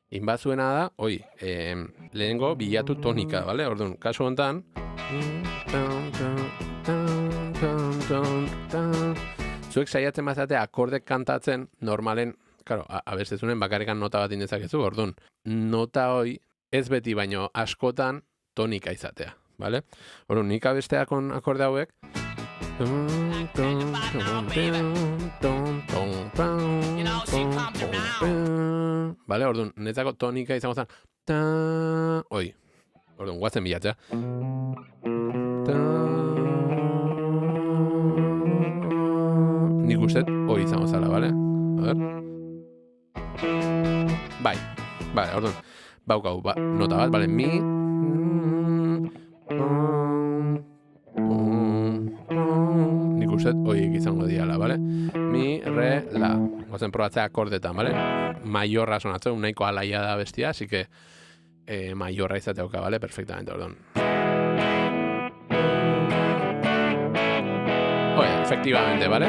Inbazuena da, lehenengo bilatu tonika, bale? Orduan, kasu honetan, zuek saiatzen bazate akordek kantatzen, normalen, claro, abestezunen bakarrikan nota bat indezakezu, orduan, nota hoi ez beti baino askotan tonika izatea, bale? Orduan, nik abesteakon akorde hauek, vale, orduan, netzako tonika izango zen, orduan, guazen bilatzea. Nik uste, hoi izango zala, bale? A ver. Bai, orduan, baukau, nota bat, bale, mi, nik uste, hoi izango diala, bale? Mi, re, la. Gozen probatzea akordetan, bale? Maiorra sonatzen, nahiko alaia da bestia, así que maiorra izateoka, bale? Perfectamente, orduan. Efectivamente, ¿vale?